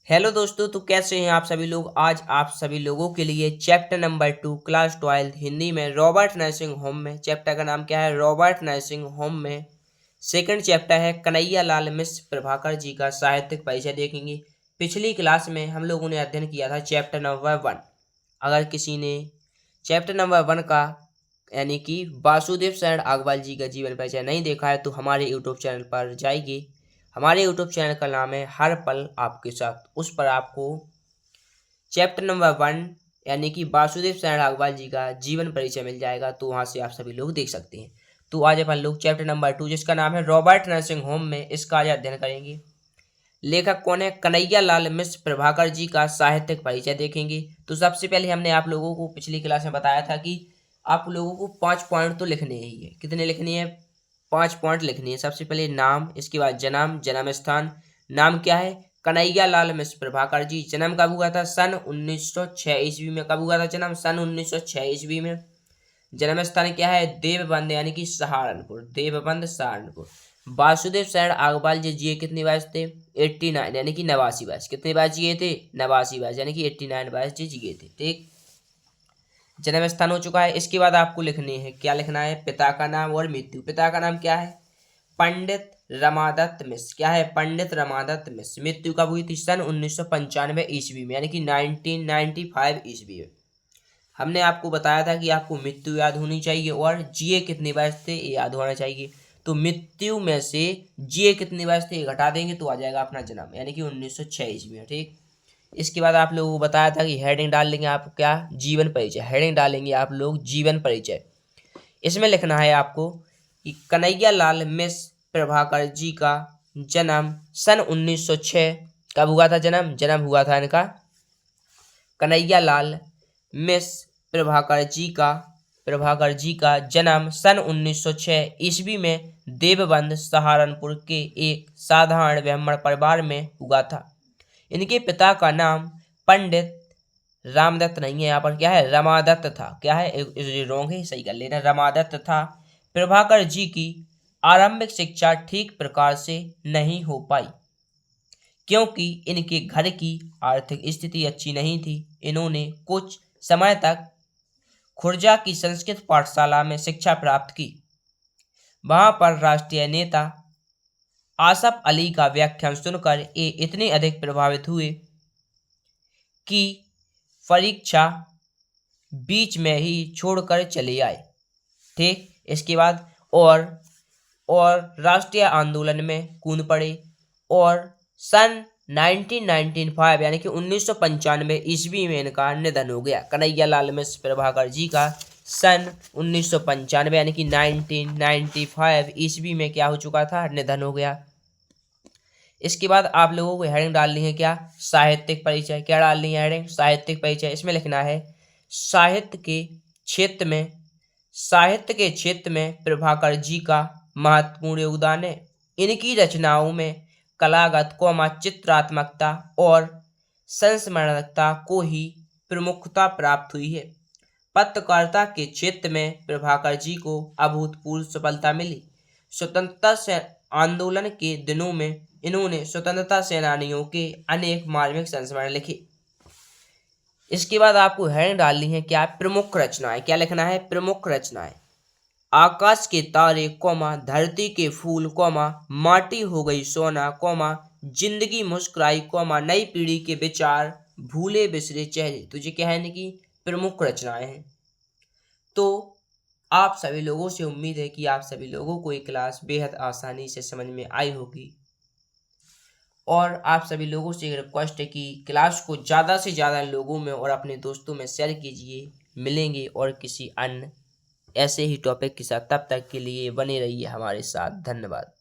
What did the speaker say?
Hello दोस्तों, तो कैसे हैं आप सभी लोग। आज आप सभी लोगों के लिए चैप्टर नंबर 2 क्लास 12 हिंदी में रॉबर्ट नर्सिंग होम में चैप्टर का नाम क्या है, रॉबर्ट नर्सिंग होम में सेकंड चैप्टर है कन्हैया लाल मिश्र प्रभाकर जी का साहित्यिक परिचय देखेंगे। पिछली क्लास में हम लोगों ने अध्ययन किया था चैप्टर नंबर 1। अगर किसी ने चैप्टर नंबर 1 का यानी कि वासुदेव शरण अग्रवाल जी का जीवन परिचय नहीं देखा है तो हमारे यूट्यूब चैनल पर जाइए। हमारे यूट्यूब चैनल का नाम है हर पल आपके साथ। उस पर आपको चैप्टर नंबर 1 यानी कि वासुदेव शरण अग्रवाल जी का जीवन परिचय मिल जाएगा, तो वहाँ से आप सभी लोग देख सकते हैं। तो आज अपन लोग चैप्टर नंबर 2 जिसका नाम है रॉबर्ट नर्सिंग होम में इसका आज अध्ययन करेंगे। लेखक कौन है, कन्हैया लाल मिश्र प्रभाकर जी का साहित्यिक परिचय देखेंगे। तो सबसे पहले हमने आप लोगों को पिछली क्लास में बताया था कि आप लोगों को 5 पॉइंट तो लिखने ही है। कितने लिखनी है? 5 पॉइंट लिखनी है। सबसे पहले नाम, इसके बाद जन्म, जन्म स्थान। नाम क्या है? कन्हैया लाल मिश्र प्रभाकर जी। जन्म कब हुआ था? सन 1906 ईस्वी में। कब हुआ था जन्म? सन 1906 ईस्वी में। जन्म स्थान क्या है? देवबंद यानी कि सहारनपुर। देवबंद सहारनपुर। वासुदेव शरण अग्रवाल जी जिए कितनी वर्ष थे? 89 यानी कि 89 वर्ष। कितने वर्ष जिए थे? 89 वर्ष यानी कि 89 वर्ष जी जिए थे। ठीक, जन्म स्थान हो चुका है। इसके बाद आपको लिखनी है, क्या लिखना है? पिता का नाम और मृत्यु। पिता का नाम क्या है? पंडित रमादत्त मिश्र। क्या है? पंडित रमादत्त मिश्र। मृत्यु कब हुई थी? सन 1995 ईस्वी में यानी कि 1995 ईस्वी में। हमने आपको बताया था कि आपको मृत्यु याद होनी चाहिए और जिए कितने वर्ष थे ये याद होना चाहिए। तो मृत्यु में से जिए कितने वर्ष थे घटा देंगे तो आ जाएगा अपना जन्म यानी कि 1906 ईस्वी में। ठीक, इसके बाद आप लोगों को बताया था कि हेडिंग डाल लेंगे आप, क्या? जीवन परिचय। हेडिंग डालेंगे आप लोग जीवन परिचय। इसमें लिखना है आपको कि कन्हैया लाल मिश्र प्रभाकर जी का जन्म सन 1906। कब हुआ था जन्म? जन्म हुआ था इनका कन्हैया लाल मिश्र प्रभाकर जी का जन्म सन 1906 ईस्वी में देवबंद सहारनपुर के एक साधारण ब्राह्मण परिवार में हुआ था। इनके पिता का नाम पंडित रामदत्त नहीं है, यहाँ पर क्या है? रमादत्त था। क्या है? रॉन्ग है, सही कर लेना। रमादत्त था। प्रभाकर जी की आरंभिक शिक्षा ठीक प्रकार से नहीं हो पाई क्योंकि इनके घर की आर्थिक स्थिति अच्छी नहीं थी। इन्होंने कुछ समय तक खुर्जा की संस्कृत पाठशाला में शिक्षा प्राप्त की। वहां पर राष्ट्रीय नेता आसफ अली का व्याख्यान सुनकर ये इतने अधिक प्रभावित हुए कि परीक्षा बीच में ही छोड़कर चले आए। ठीक, इसके बाद और राष्ट्रीय आंदोलन में कूद पड़े और सन 1995 यानी कि 1995 ईस्वी में इनका निधन हो गया। कन्हैया लाल मिश्र प्रभाकर जी का सन 1995 यानी कि 1995 ईस्वी में क्या हो चुका था? निधन हो गया। इसके बाद आप लोगों को हेडिंग डालनी है, क्या? साहित्यिक परिचय। क्या डालनी है हेडिंग? साहित्यिक परिचय। इसमें लिखना है साहित्य के क्षेत्र में प्रभाकर जी का महत्वपूर्ण योगदान है। इनकी रचनाओं में कलागत चित्रात्मकता और संस्मरणता को ही प्रमुखता प्राप्त हुई है। पत्रकारिता के क्षेत्र में प्रभाकर जी को अभूतपूर्व सफलता मिली। स्वतंत्रता से आंदोलन के दिनों में इन्होंने स्वतंत्रता सेनानियों के अनेक मार्मिक संस्मरण लिखे। इसके बाद आपको हेडिंग डालनी है, क्या? प्रमुख रचनाएं। क्या लिखना है? प्रमुख रचनाएं। आकाश के तारे, धरती के फूल, माटी हो गई सोना, जिंदगी मुस्कुराई, नई पीढ़ी के विचार, भूले बिसरे चेहरे। तुझे क्या है कि प्रमुख रचनाएं हैं। तो आप सभी लोगों से उम्मीद है कि आप सभी लोगों को ये क्लास बेहद आसानी से समझ में आई होगी और आप सभी लोगों से रिक्वेस्ट है कि क्लास को ज़्यादा से ज़्यादा लोगों में और अपने दोस्तों में शेयर कीजिए। मिलेंगे और किसी अन्य ऐसे ही टॉपिक के साथ, तब तक के लिए बने रहिए हमारे साथ। धन्यवाद।